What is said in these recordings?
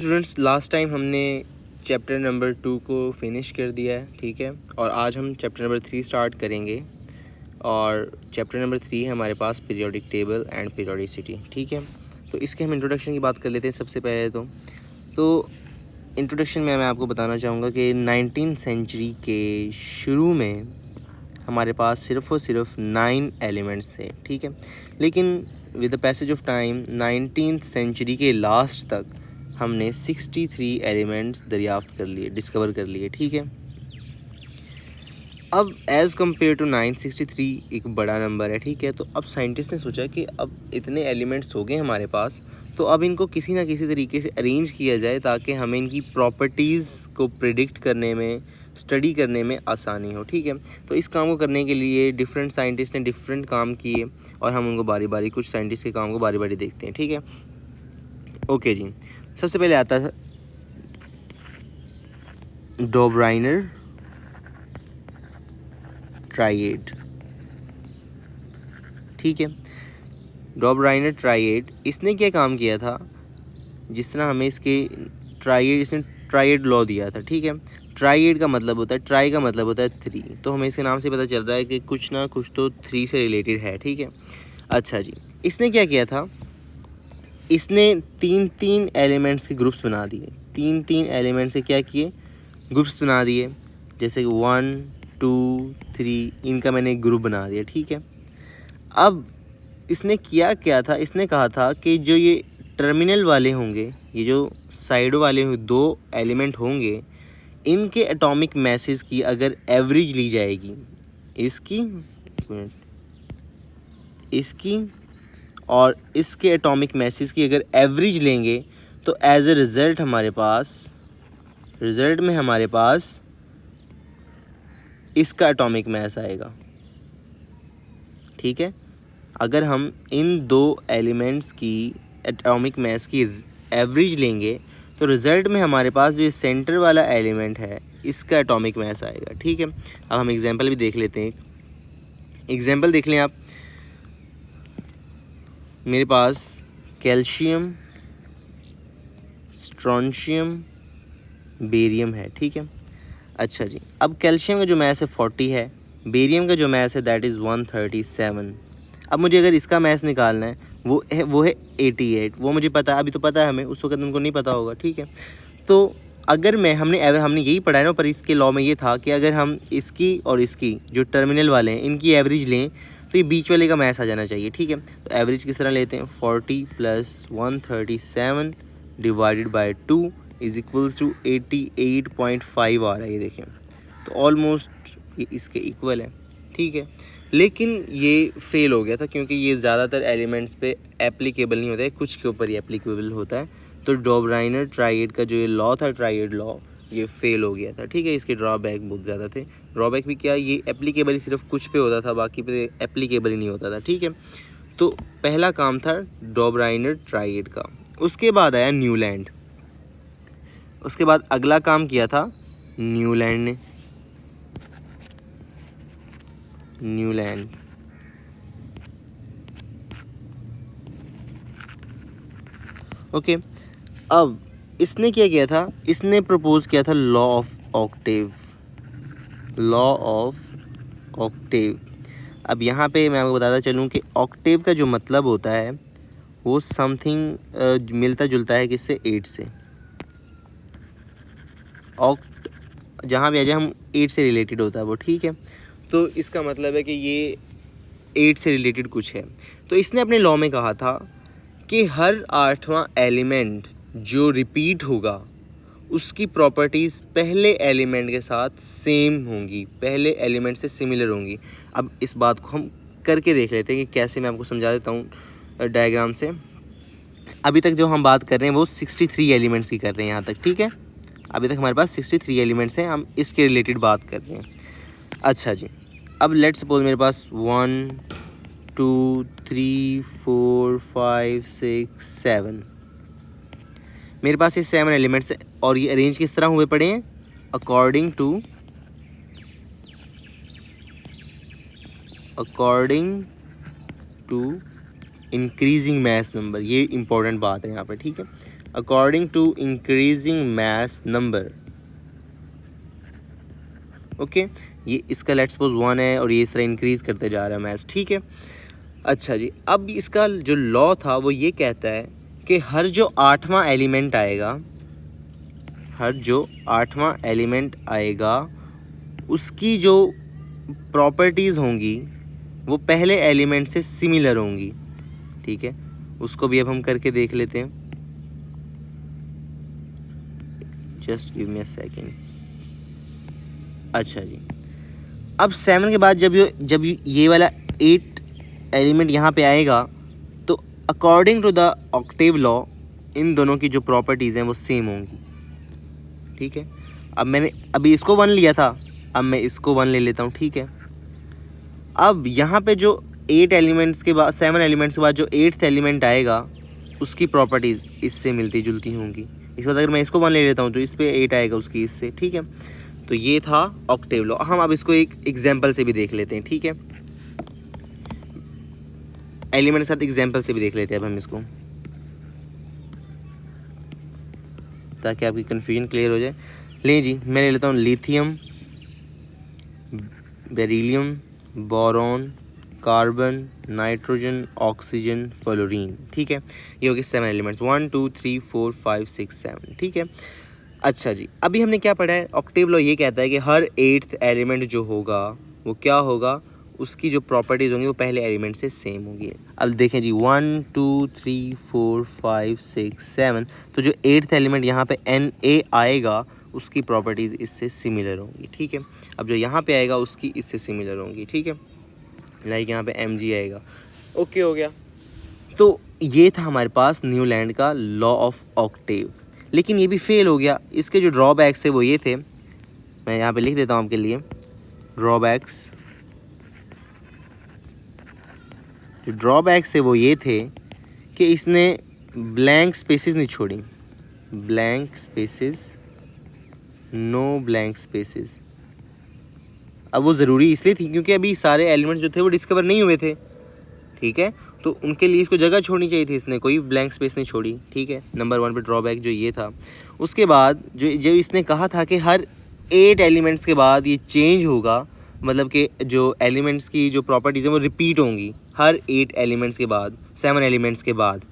Students, last time हमने chapter number 2 को finish कर दिया है, ठीक है। और आज हम चैप्टर नंबर 3 स्टार्ट करेंगे। और चैप्टर नंबर 3 है हमारे पास पीरियोडिक टेबल एंड पीरियोडिसिटी, ठीक है। तो इसके हम इंट्रोडक्शन की बात कर लेते हैं सबसे पहले। तो इंट्रोडक्शन में मैं आपको बताना चाहूँगा कि 19th सेंचुरी के शुरू में हमारे पास सिर्फ़ और सिर्फ 9 एलिमेंट्स थे, ठीक है। लेकिन with the passage of time 19th century के लास्ट तक हमने 63 एलिमेंट्स दरियाफ्त कर लिए, डिस्कवर कर लिए, ठीक है। अब एज़ कम्पेयर टू 963 एक बड़ा नंबर है, ठीक है। तो अब साइंटिस्ट ने सोचा कि अब इतने एलिमेंट्स हो गए हमारे पास, तो अब इनको किसी ना किसी तरीके से अरेंज किया जाए ताकि हमें इनकी प्रॉपर्टीज़ को प्रिडिक्ट करने में, स्टडी करने में आसानी हो, ठीक है। तो इस काम को करने के लिए डिफरेंट साइंटिस्ट ने डिफरेंट काम किए और हम उनको बारी बारी, कुछ साइंटिस्ट के काम को बारी बारी देखते हैं, ठीक है। ओके जी, सबसे पहले आता है डोब्राइनर ट्राइएड, ठीक है। डोब्राइनर ट्राइएड, इसने क्या काम किया था, जिस तरह हमें इसके इसने ट्राइएड लॉ दिया था, ठीक है। ट्राइएड का मतलब होता है, ट्राई का मतलब होता है 3, तो हमें इसके नाम से पता चल रहा है कि कुछ ना कुछ तो 3 से रिलेटेड है, ठीक है। अच्छा जी, इसने क्या किया था, इसने 3-3 एलिमेंट्स के ग्रुप्स बना दिए। 3-3 एलिमेंट्स के क्या किए, ग्रुप्स बना दिए। जैसे 1, 2, 3, इनका मैंने एक ग्रुप बना दिया, ठीक है। अब इसने किया क्या था, इसने कहा था कि जो ये टर्मिनल वाले होंगे, ये जो साइडों वाले 2 एलिमेंट होंगे, इनके एटॉमिक मैसेज की अगर एवरेज ली जाएगी, इसकी और इसके एटॉमिक मैसेज की अगर एवरेज लेंगे, तो एज ए रिज़ल्ट में हमारे पास इसका एटॉमिक मैस आएगा, ठीक है। अगर हम इन 2 एलिमेंट्स की एटॉमिक मैस की एवरेज लेंगे, तो रिज़ल्ट में हमारे पास जो सेंटर वाला एलिमेंट है, इसका एटॉमिक मैस आएगा, ठीक है। अब हम एग्जांपल भी देख लेते हैं। एग्जांपल देख लें आप, मेरे पास कैल्शियम, स्ट्रोंशियम, बेरियम है, ठीक है। अच्छा जी, अब कैल्शियम का जो मैस है 40 है, बेरियम का जो मैस है दैट इज़ 137। अब मुझे अगर इसका मैस निकालना है, वो है 88। वो मुझे पता है, अभी तो पता है हमें, उस वक्त उनको नहीं पता होगा, ठीक है। तो अगर हमने यही पढ़ा है ना, पर इसके लॉ में ये था कि अगर हम इसकी और इसकी जो टर्मिनल वाले हैं, इनकी एवरेज लें, तो ये बीच वाले का मैस आ जाना चाहिए, ठीक है। तो एवरेज किस तरह लेते हैं, 40 + 137 divided by 2 is equals to 88.5 आ रहा है, ये देखें। तो ऑलमोस्ट ये इसके इक्वल है, ठीक है। लेकिन ये फेल हो गया था क्योंकि ये ज़्यादातर एलिमेंट्स पे एप्लीकेबल नहीं होता है, कुछ के ऊपर ही एप्लीकेबल होता है। तो डोब्राइनर ट्राइएड का जो ये लॉ था, ट्राइएड लॉ, ये फेल हो गया था, ठीक है। इसके ड्रॉबैक बहुत ज़्यादा थे। ड्रॉबैक भी क्या, ये एप्लीकेबल ही सिर्फ कुछ पे होता था, बाकी पे एप्लीकेबल ही नहीं होता था, ठीक है। तो पहला काम था डोब्राइनर ट्राइएड का। उसके बाद आया न्यूलैंड। उसके बाद अगला काम किया था न्यूलैंड ने। Newland, okay. अब इसने क्या किया था, इसने प्रपोज किया था law of octave. Law of octave, अब यहाँ पे मैं आपको बताता चलूँ कि ऑक्टेव का जो मतलब होता है वो समथिंग मिलता जुलता है किससे, 8 से। ऑक्ट जहाँ भी आ जाए, हम 8 से रिलेटेड होता है वो, ठीक है। तो इसका मतलब है कि ये 8 से रिलेटेड कुछ है। तो इसने अपने लॉ में कहा था कि हर 8वां एलिमेंट जो रिपीट होगा, उसकी प्रॉपर्टीज़ पहले एलिमेंट के साथ सेम होंगी, पहले एलिमेंट से सिमिलर होंगी। अब इस बात को हम करके देख लेते हैं कि कैसे, मैं आपको समझा देता हूँ डायग्राम से। अभी तक जो हम बात कर रहे हैं वो 63 एलिमेंट्स की कर रहे हैं यहाँ तक, ठीक है। अभी तक हमारे पास 63 एलिमेंट्स हैं, हम इसके रिलेटेड बात कर रहे हैं। अच्छा जी, अब लेट सपोज मेरे पास 1, 2, 3, 4, 5, 6, 7, मेरे पास ये 7 एलिमेंट्स हैं। और ये अरेंज किस तरह हुए पड़े हैं, according to increasing mass number. ये इंपॉर्टेंट बात है यहाँ पे, ठीक है। According to increasing mass number. Okay, ये इसका लेट्स सपोज 1 है और ये इस तरह इंक्रीज करते जा रहा है मास, ठीक है। अच्छा जी, अब इसका जो लॉ था वो ये कहता है कि हर जो 8वां एलिमेंट आएगा, हर जो 8वां एलिमेंट आएगा उसकी जो प्रॉपर्टीज़ होंगी वो पहले एलिमेंट से सिमिलर होंगी, ठीक है। उसको भी अब हम करके देख लेते हैं, just give me a second. अच्छा जी, अब 7 के बाद जब ये वाला 8 एलिमेंट यहाँ पे आएगा तो according to the octave law इन दोनों की जो प्रॉपर्टीज़ हैं वो सेम होंगी, ठीक है। अब मैंने अभी इसको 1 लिया था, अब मैं इसको 1 ले लेता हूँ, ठीक है। अब यहाँ पे जो 8 एलिमेंट्स के बाद 7 एलिमेंट्स के बाद जो 8th एलिमेंट आएगा उसकी प्रॉपर्टीज़ इससे मिलती जुलती होंगी। इस बाद अगर मैं इसको 1 ले लेता हूँ तो इस पे 8 आएगा उसकी इससे, ठीक है। तो ये था ऑक्टेव लॉ। हम अब इसको एक एग्जाम्पल से भी देख लेते हैं, ठीक है। एलिमेंट के साथ एग्जाम्पल से भी देख लेते हैं अब हम इसको, ताकि आपकी कन्फ्यूजन क्लियर हो जाए। लें जी, मैं ले लेता हूँ lithium, beryllium, boron, carbon, nitrogen, oxygen, fluorine, ठीक है। ये हो गए 7 एलिमेंट्स, 1 2 3 4 5 6 7, ठीक है। अच्छा जी, अभी हमने क्या पढ़ा है, ऑक्टेव लॉ ये कहता है कि हर 8th एलिमेंट जो होगा वो क्या होगा, उसकी जो प्रॉपर्टीज़ होंगी वो पहले एलिमेंट से सेम होगी। अब देखें जी, 1 2 3 4 5 6 7, तो जो 8th एलिमेंट यहाँ पे Na आएगा उसकी प्रॉपर्टीज़ इससे सिमिलर होंगी, ठीक है। अब जो यहाँ पे आएगा उसकी इससे सिमिलर होंगी, ठीक है। लाइक यहाँ पे Mg आएगा, ओके हो गया। तो ये था हमारे पास न्यूलैंड का लॉ ऑफ ऑक्टेव, लेकिन ये भी फेल हो गया। इसके जो ड्रॉबैक्स थे वो ये थे, मैं यहाँ पे लिख देता हूँ आपके लिए ड्रॉबैक्स। जो ड्रॉबैक्स थे वो ये थे कि इसने ब्लैंक स्पेसेस नहीं छोड़ी, blank spaces, no blank spaces. अब वो ज़रूरी इसलिए थी क्योंकि अभी सारे एलिमेंट्स जो थे वो डिस्कवर नहीं हुए थे, ठीक है। तो उनके लिए इसको जगह छोड़नी चाहिए थी, इसने कोई ब्लैंक स्पेस नहीं छोड़ी, ठीक है। नंबर 1 पे ड्रॉबैक जो ये था। उसके बाद जो इसने कहा था कि हर 8 एलिमेंट्स के बाद ये चेंज होगा, मतलब कि जो एलिमेंट्स की जो प्रॉपर्टीज़ हैं वो रिपीट होंगी हर 8 एलिमेंट्स के बाद, 7 एलिमेंट्स के बाद,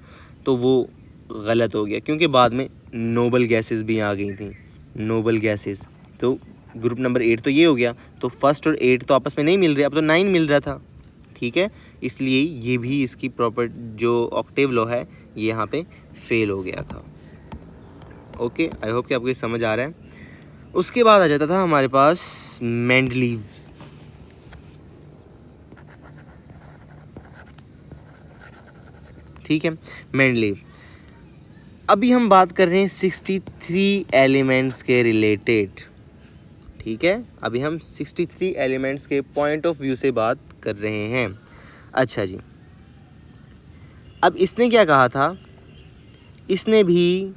तो वो गलत हो गया क्योंकि बाद में नोबल गैसेस भी आ गई थी, नोबल गैसेस। तो ग्रुप नंबर 8 तो ये हो गया, तो फर्स्ट और 8 तो आपस में नहीं मिल रहे, अब तो 9 मिल रहा था, ठीक है। इसलिए ये भी इसकी प्रॉपर जो ऑक्टेव लॉ है ये यहाँ पे फेल हो गया था। ओके, आई होप कि आपको ये समझ आ रहा है। उसके बाद आ जाता था हमारे पास मेंडलीव। ठीक है, मेंडलीव। अभी हम बात कर रहे हैं 63 एलिमेंट्स के रिलेटेड, ठीक है। अभी हम 63 एलिमेंट्स के पॉइंट ऑफ व्यू से बात कर रहे हैं। अच्छा जी, अब इसने क्या कहा था, इसने भी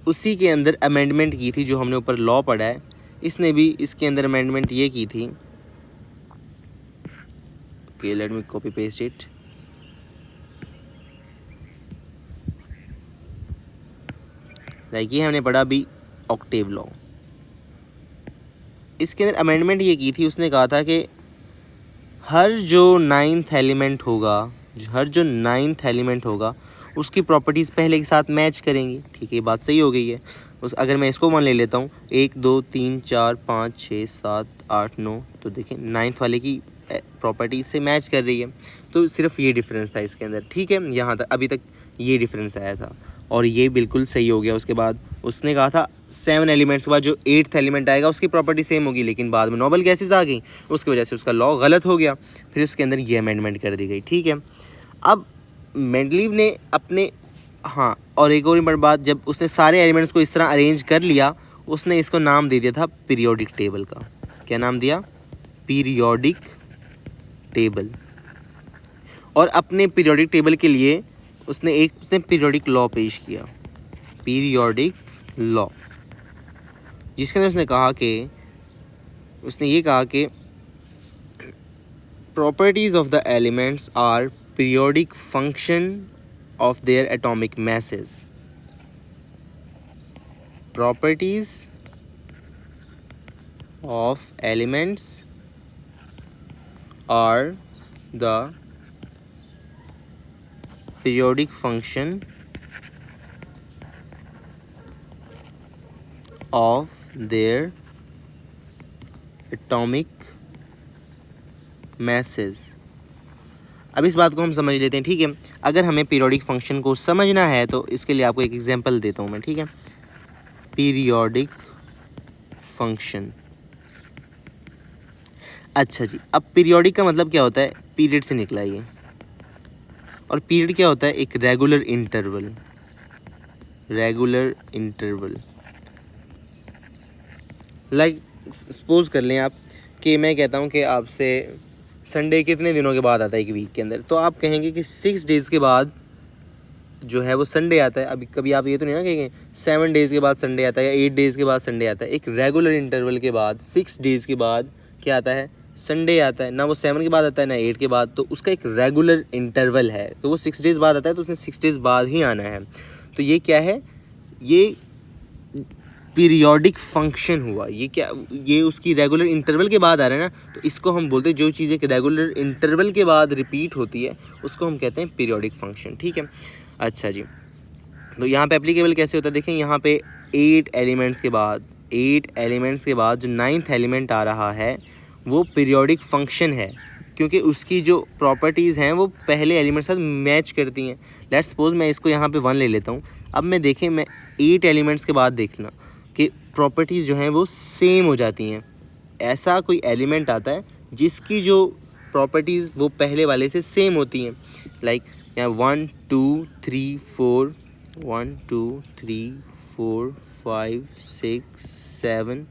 उसी के अंदर अमेंडमेंट की थी जो हमने ऊपर लॉ पढ़ा है, इसने भी इसके अंदर अमेंडमेंट ये की थी। Okay, let me copy paste it. Like ये हमने पढ़ा अभी ऑक्टेव लॉ, इसके अंदर अमेंडमेंट ये की थी, उसने कहा था कि हर जो 9th एलिमेंट होगा, हर जो 9th एलिमेंट होगा उसकी प्रॉपर्टीज़ पहले के साथ मैच करेंगी, ठीक है। ये बात सही हो गई है। उस अगर मैं इसको 1 ले लेता हूँ, 1 2 3 4 5 6 7 8 9, तो देखें 9th वाले की प्रॉपर्टीज से मैच कर रही है। तो सिर्फ ये डिफरेंस था इसके अंदर, ठीक है। यहाँ तक अभी तक ये डिफरेंस आया था और ये बिल्कुल सही हो गया। उसके बाद उसने कहा था 7 एलिमेंट्स के बाद जो 8th एलिमेंट आएगा उसकी प्रॉपर्टी सेम होगी, लेकिन बाद में नोबल गैसेस आ गई, उसकी वजह से उसका लॉ गलत हो गया। फिर उसके अंदर ये अमेंडमेंट कर दी गई, ठीक है। अब मेंडलीव ने अपने, हाँ, और एक और इम्पोर्टेंट बात, जब उसने सारे एलिमेंट्स को इस तरह अरेंज कर लिया, उसने इसको नाम दे दिया था पीरियोडिक टेबल का। क्या नाम दिया? Periodic table. और अपने पीरियोडिक टेबल के लिए उसने पीरियोडिक लॉ पेश किया, पीरियोडिक लॉ, जिसके अंदर उसने ये कहा कि properties of the elements are periodic function of their atomic masses. properties of elements are the periodic function of their atomic masses। अब इस बात को हम समझ लेते हैं, ठीक है। अगर हमें पीरियोडिक फंक्शन को समझना है तो इसके लिए आपको एक एग्जांपल देता हूँ मैं, ठीक है। पीरियोडिक फंक्शन, अच्छा जी, अब पीरियोडिक का मतलब क्या होता है? पीरियड से निकला ये, और पीरियड क्या होता है? एक regular interval. Regular interval like suppose कर लें आप कि मैं कहता हूँ कि आपसे संडे कितने दिनों के बाद आता है एक वीक के अंदर, तो आप कहेंगे कि 6 डेज़ के बाद जो है वो संडे आता है। अभी कभी आप ये तो नहीं ना कहेंगे 7 डेज़ के बाद संडे आता है या 8 डेज़ के बाद संडे आता है। एक रेगुलर इंटरवल के बाद 6 डेज़ के बाद क्या आता है? संडे आता है। ना वो 7 के बाद आता है ना 8 के बाद, तो उसका एक रेगुलर इंटरवल है, तो वो 6 डेज़ बाद आता है, तो उसने 6 डेज़ बाद ही आना है। तो ये क्या है? ये पीरियोडिक फंक्शन हुआ। ये क्या? ये उसकी रेगुलर इंटरवल के बाद आ रहा है ना, तो इसको हम बोलते हैं, जो चीज़ एक रेगुलर इंटरवल के बाद रिपीट होती है उसको हम कहते हैं पीरियोडिक फंक्शन, ठीक है। अच्छा जी, तो यहाँ पे एप्लीकेबल कैसे होता है? देखें, यहाँ पे 8 एलिमेंट्स के बाद जो 9th एलिमेंट आ रहा है वो पीरियोडिक फंक्शन है, क्योंकि उसकी जो प्रॉपर्टीज़ हैं वो पहले एलिमेंट के साथ मैच करती हैं। लेट्स सपोज मैं इसको यहाँ पे 1 ले लेता हूँ। अब मैं देखें, मैं 8 एलिमेंट्स के बाद देखना कि प्रॉपर्टीज़ जो हैं वो सेम हो जाती हैं। ऐसा कोई एलिमेंट आता है जिसकी जो प्रॉपर्टीज़ वो पहले वाले से सेम होती हैं। लाइक यहाँ 1 2 3 4 1 2 3 4 5 6 7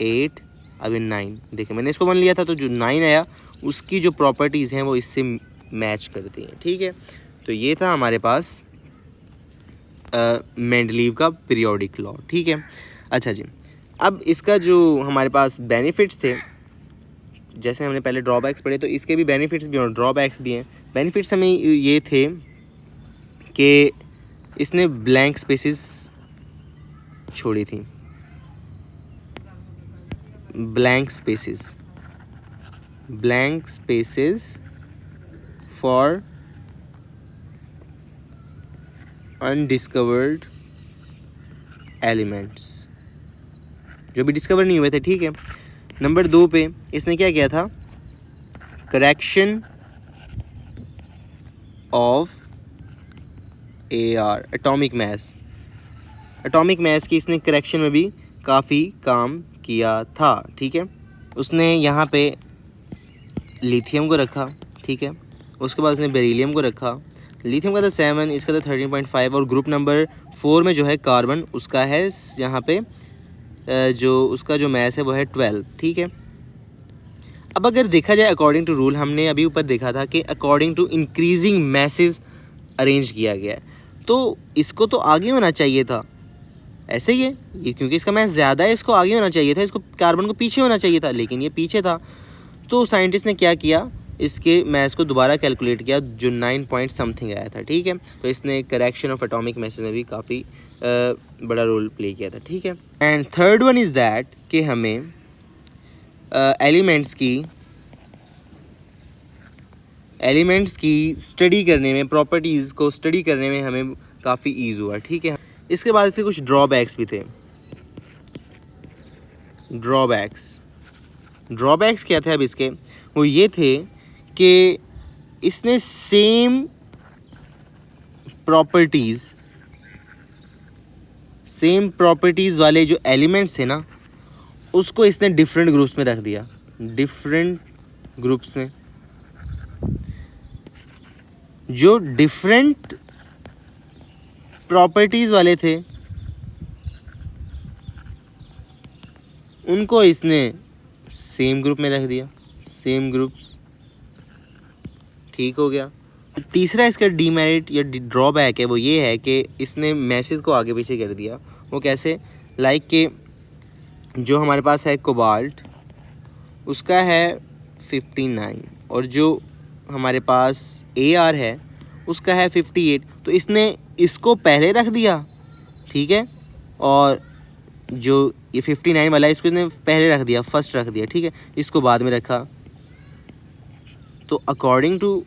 8, अभी 9। देखिए, मैंने इसको 1 लिया था तो जो 9 आया उसकी जो प्रॉपर्टीज़ हैं वो इससे मैच करती हैं, ठीक है। तो ये था हमारे पास मेंडलीव का पीरियोडिक लॉ, ठीक है। अच्छा जी, अब इसका जो हमारे पास बेनिफिट्स थे, जैसे हमने पहले ड्रॉबैक्स पढ़े, तो इसके भी बेनिफिट्स भी और ड्रॉबैक्स भी हैं। बेनिफिट्स हमें ये थे कि इसने ब्लैंक स्पेसेस छोड़ी थी। Blank spaces for undiscovered elements, जो भी डिस्कवर नहीं हुए थे, ठीक है। नंबर 2 पे इसने क्या किया था? Correction of AR, atomic mass की इसने करेक्शन में भी काफ़ी काम किया था, ठीक है। उसने यहाँ पे लिथियम को रखा, ठीक है। उसके बाद उसने बेरिलियम को रखा। लिथियम का था 7, इसका था 13.5, और ग्रुप नंबर 4 में जो है कार्बन, उसका है यहाँ पे जो उसका जो मास है वो है 12, ठीक है। अब अगर देखा जाए अकॉर्डिंग टू रूल, हमने अभी ऊपर देखा था कि according to increasing masses arrange किया गया है, तो इसको तो आगे होना चाहिए था। ऐसे ही है ये, क्योंकि इसका मास ज़्यादा है, इसको आगे होना चाहिए था, इसको कार्बन को पीछे होना चाहिए था, लेकिन ये पीछे था। तो साइंटिस्ट ने क्या किया? इसके मास को दोबारा कैलकुलेट किया, जो 9 पॉइंट समथिंग आया था, ठीक है। तो इसने करेक्शन ऑफ एटॉमिक मैसेज में भी काफ़ी बड़ा रोल प्ले किया था, ठीक है। And third one is that कि हमें एलिमेंट्स की स्टडी करने में, प्रॉपर्टीज़ को स्टडी करने में हमें काफ़ी ईज़ हुआ, ठीक है। इसके बाद इसके कुछ ड्रॉबैक्स भी थे। ड्रॉबैक्स क्या थे अब इसके? वो ये थे कि इसने सेम प्रॉपर्टीज़ वाले जो एलिमेंट्स थे ना, उसको इसने डिफरेंट ग्रुप्स में रख दिया। डिफरेंट ग्रुप्स में जो डिफरेंट प्रॉपर्टीज़ वाले थे उनको इसने सेम ग्रुप में रख दिया। सेम ग्रुप्स, ठीक हो गया। तीसरा इसका डीमेरिट या ड्रॉबैक है वो ये है कि इसने मैसेज को आगे पीछे कर दिया। वो कैसे? लाइक कि जो हमारे पास है कोबाल्ट, उसका है 59, और जो हमारे पास AR है उसका है 58। तो इसने इसको पहले रख दिया, ठीक है, और जो ये 59 वाला है इसको इसने पहले रख दिया, फर्स्ट रख दिया, ठीक है, इसको बाद में रखा। तो अकॉर्डिंग टू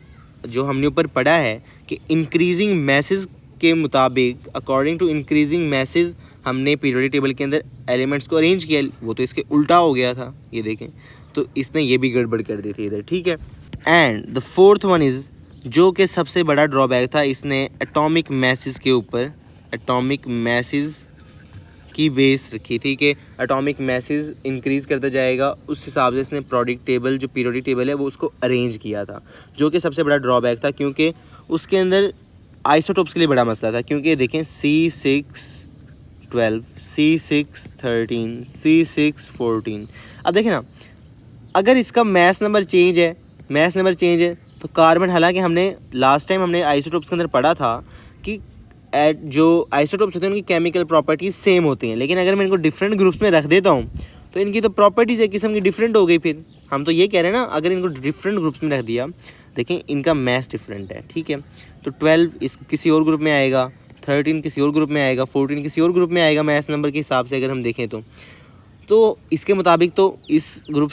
जो हमने ऊपर पढ़ा है कि इंक्रीजिंग मैसेज के मुताबिक, अकॉर्डिंग टू इंक्रीजिंग मैसेज हमने पीरियोडिक टेबल के अंदर एलिमेंट्स को अरेंज किया, वो तो इसके उल्टा हो गया था, ये देखें, तो इसने ये भी गड़बड़ कर दी थी इधर, ठीक है। And the fourth one is, जो कि सबसे बड़ा ड्रॉबैक था, इसने एटॉमिक मैसेज के ऊपर, एटॉमिक मैसेज की बेस रखी थी कि एटॉमिक मैसेज इंक्रीज़ करता जाएगा, उस हिसाब से इसने प्रोडक्ट टेबल, जो पीरियोडिक टेबल है, वो उसको अरेंज किया था, जो कि सबसे बड़ा ड्रॉबैक था, क्योंकि उसके अंदर आइसोटोप्स के लिए बड़ा मसला था। क्योंकि देखें C612, C613, C614, अब देखें ना, अगर इसका मैस नंबर चेंज है, तो कार्बन, हालांकि हमने लास्ट टाइम हमने आइसोटोप्स के अंदर पढ़ा था कि जो आइसोटोप्स होते हैं उनकी केमिकल प्रॉपर्टीज़ सेम होती हैं, लेकिन अगर मैं इनको डिफरेंट ग्रुप्स में रख देता हूँ तो इनकी तो प्रॉपर्टीज़ एक किस्म की डिफरेंट हो गई। फिर हम तो ये कह रहे हैं ना, अगर इनको डिफरेंट ग्रुप्स में रख दिया, देखें इनका मैस डिफरेंट है, ठीक है, तो 12 इस किसी और ग्रुप में आएगा, 13 किसी और ग्रुप में आएगा, 14 किसी और ग्रुप में आएगा, मैस नंबर के हिसाब से अगर हम देखें तो इसके मुताबिक तो इस ग्रुप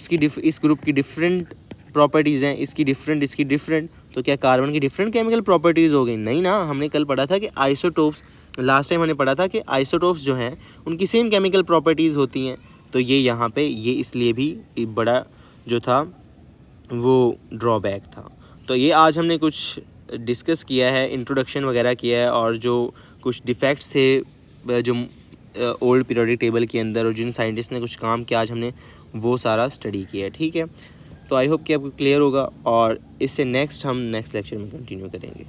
की डिफरेंट प्रॉपर्टीज़ हैं, इसकी डिफरेंट, तो क्या कार्बन की डिफरेंट केमिकल प्रॉपर्टीज़ हो गई? नहीं ना, हमने कल पढ़ा था कि आइसोटोप्स, लास्ट टाइम हमने पढ़ा था कि आइसोटोप्स जो हैं उनकी सेम केमिकल प्रॉपर्टीज़ होती हैं। तो ये यहाँ पे ये इसलिए भी बड़ा जो था वो ड्रॉबैक था। तो ये आज हमने कुछ डिस्कस किया है, इंट्रोडक्शन वगैरह किया है, और जो कुछ डिफेक्ट्स थे जो ओल्ड पीरियोडिक टेबल के अंदर और जिन साइंटिस्ट ने कुछ काम किया, आज हमने वो सारा स्टडी किया है, ठीक है। तो आई होप कि आपको क्लियर होगा, और इससे नेक्स्ट हम नेक्स्ट लेक्चर में कंटिन्यू करेंगे।